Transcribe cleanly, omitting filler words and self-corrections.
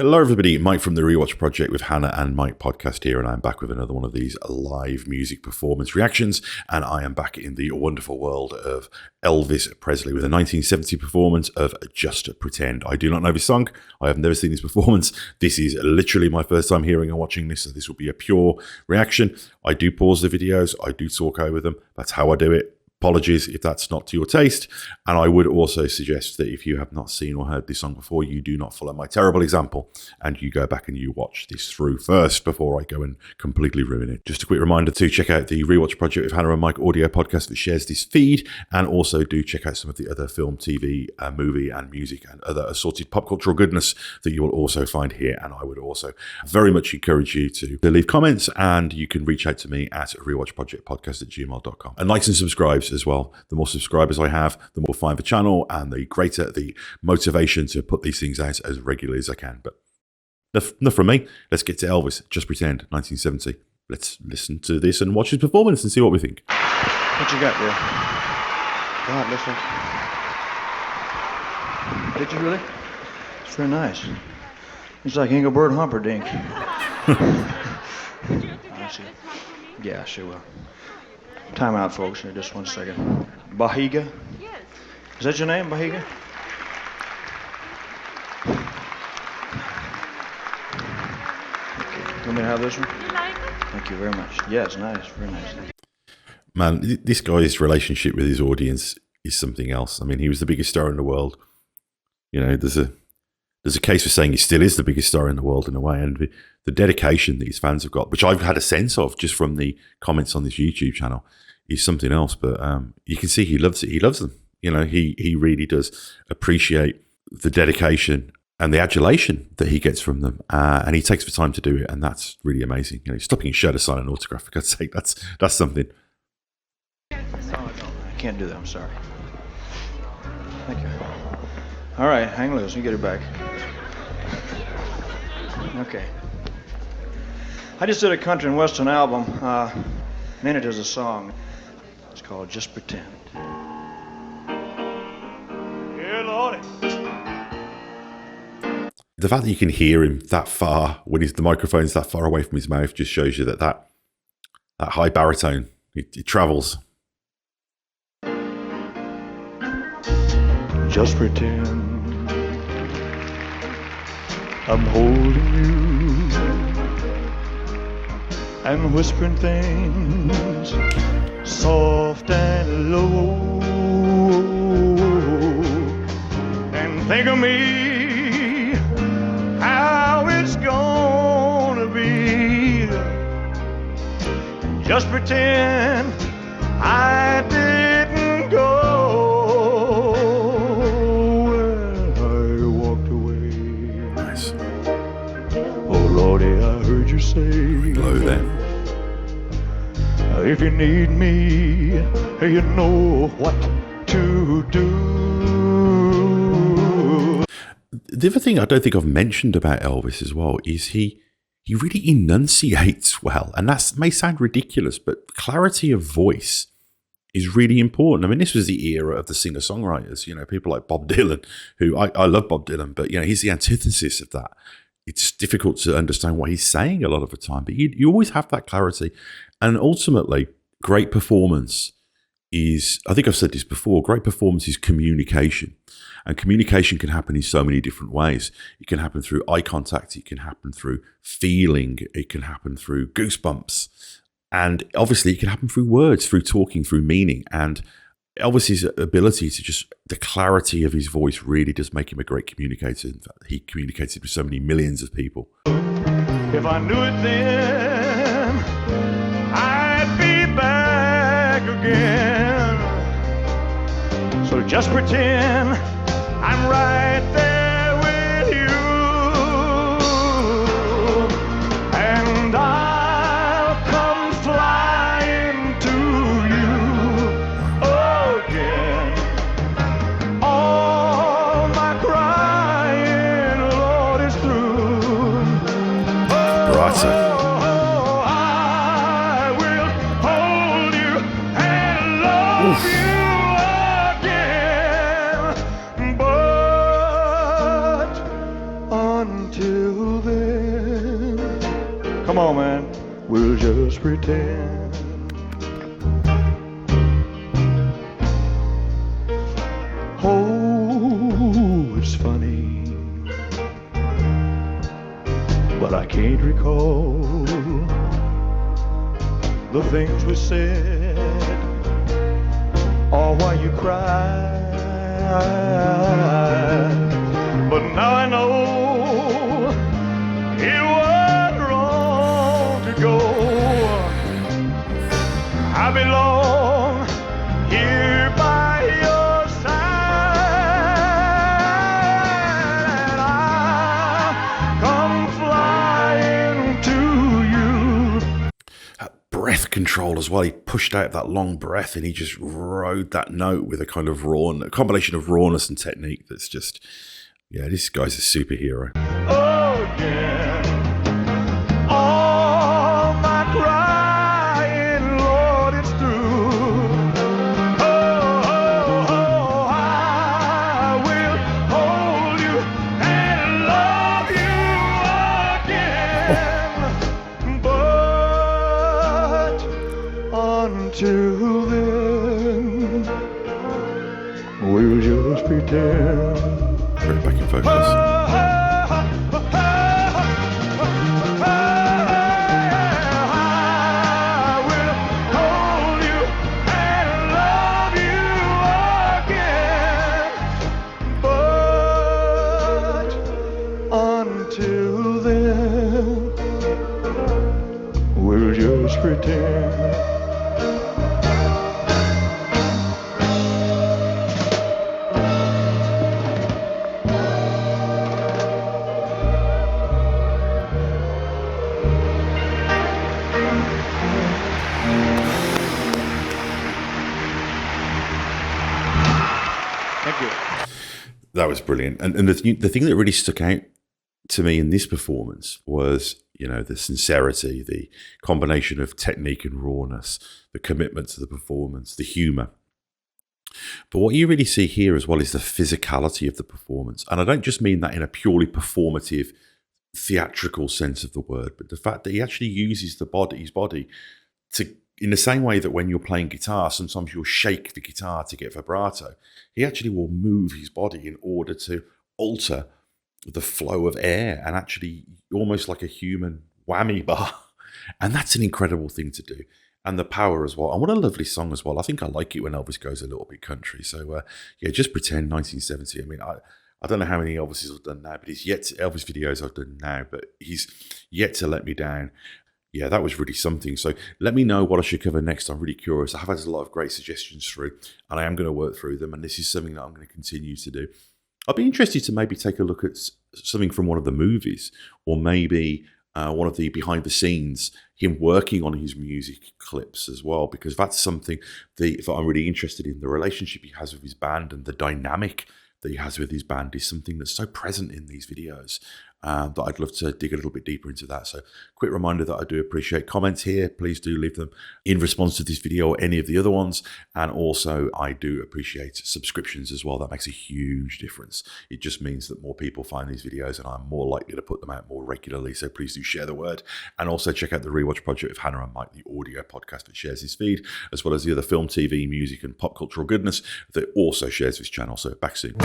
Hello everybody, Mike from the Rewatch Project with Hannah and Mike podcast here, and I'm back with another one of these live music performance reactions, and I am back in the wonderful world of Elvis Presley with a 1970 performance of Just Pretend. I do not know this song, I have never seen this performance. This is literally my first time hearing and watching this, so this will be a pure reaction. I do pause the videos, I do talk over them, that's how I do it. Apologies if that's not to your taste. And I would also suggest that if you have not seen or heard this song before, you do not follow my terrible example and you go back and you watch this through first before I go and completely ruin it. Just a quick reminder to check out the Rewatch Project with Hannah and Mike audio podcast that shares this feed, and also do check out some of the other film, TV, movie and music and other assorted pop cultural goodness that you will also find here. And I would also very much encourage you to leave comments, and you can reach out to me at rewatchprojectpodcast@gmail.com. And likes and subscribes as well. The more subscribers I have, the more find the channel, and the greater the motivation to put these things out as regularly as I can. But enough from me. Let's get to Elvis, Just Pretend, 1970. Let's listen to this and watch his performance and see what we think. What you got there? God, listen. Did you really? It's very nice. It's like Engelbert Humperdinck. Yeah, sure will. Time out, folks, here, just 1 second. Bahiga? Yes. Is that your name, Bahiga? Okay. Want me to have this one? You like it? Thank you very much. Yeah, it's nice, very nice. Man, this guy's relationship with his audience is something else. I mean, he was the biggest star in the world. You know, there's a case for saying he still is the biggest star in the world in a way, and the dedication that his fans have got, which I've had a sense of just from the comments on this YouTube channel, is something else. But you can see he loves it. He loves them. You know, he really does appreciate the dedication and the adulation that he gets from them, and he takes the time to do it, and that's really amazing. You know, stopping his shirt to sign an autograph, for God's sake, that's something. I can't do that. I'm sorry. Thank you. All right, hang loose. You get it back. Okay. I just did a country and western album, and in it is a song. It's called Just Pretend. Yeah, Lordy. The fact that you can hear him that far when the microphone's that far away from his mouth just shows you that high baritone, it travels. Just pretend I'm holding you and whispering things soft and low, and think of me, how it's gonna be. Just pretend I didn't go. Lordy, I heard you say, Glow there. If you need me, you know what to do. The other thing I don't think I've mentioned about Elvis as well is he really enunciates well, and that may sound ridiculous, but clarity of voice is really important. I mean, this was the era of the singer-songwriters, you know, people like Bob Dylan, who I love Bob Dylan, but, you know, he's the antithesis of that. It's difficult to understand what he's saying a lot of the time, but you always have that clarity. And ultimately, great performance is, I think I've said this before, great performance is communication. And communication can happen in so many different ways. It can happen through eye contact, it can happen through feeling, it can happen through goosebumps. And obviously, it can happen through words, through talking, through meaning. And Elvis's ability to just, the clarity of his voice really does make him a great communicator. In fact, he communicated with so many millions of people. If I knew it then, I'd be back again. So just pretend I'm right there with you, and I'll come flying to you again. All my crying, Lord, is through. Brighter. I will hold you and love you again, but just pretend. Oh, it's funny, but I can't recall the things we said or why you cried. But now I know it was wrong to go. I belong here by your side, and I come flying to you. Breath control as well. He pushed out that long breath and he just rode that note with a kind of a combination of rawness and technique that's just, yeah, this guy's a superhero. Oh, yeah. All my crying, Lord, it's through. Oh, oh, oh, I will hold you and love you again. But until then, we'll just pretend. Bring it back in focus. Until then, we'll just pretend. Thank you. That was brilliant. And the thing that really stuck out to me in this performance was, you know, the sincerity, the combination of technique and rawness, the commitment to the performance, the humour. But what you really see here as well is the physicality of the performance. And I don't just mean that in a purely performative, theatrical sense of the word, but the fact that he actually uses his body to, in the same way that when you're playing guitar, sometimes you'll shake the guitar to get vibrato. He actually will move his body in order to alter the flow of air and actually almost like a human whammy bar. And that's an incredible thing to do. And the power as well. And what a lovely song as well. I think I like it when Elvis goes a little bit country. So yeah, just pretend 1970. I mean, I don't know how many Elvises I've done now, but Elvis videos I've done now, but he's yet to let me down. Yeah, that was really something. So let me know what I should cover next. I'm really curious. I have had a lot of great suggestions through, and I am going to work through them. And this is something that I'm going to continue to do. I'd be interested to maybe take a look at something from one of the movies, or maybe one of the behind the scenes, him working on his music clips as well, because that's something that I'm really interested in. The relationship he has with his band and the dynamic that he has with his band is something that's so present in these videos. That I'd love to dig a little bit deeper into that. So quick reminder that I do appreciate comments here. Please do leave them in response to this video or any of the other ones. And also I do appreciate subscriptions as well. That makes a huge difference. It just means that more people find these videos and I'm more likely to put them out more regularly. So please do share the word. And also check out the Rewatch Project with Hannah and Mike, the audio podcast that shares his feed, as well as the other film, TV, music and pop cultural goodness that also shares this channel. So back soon.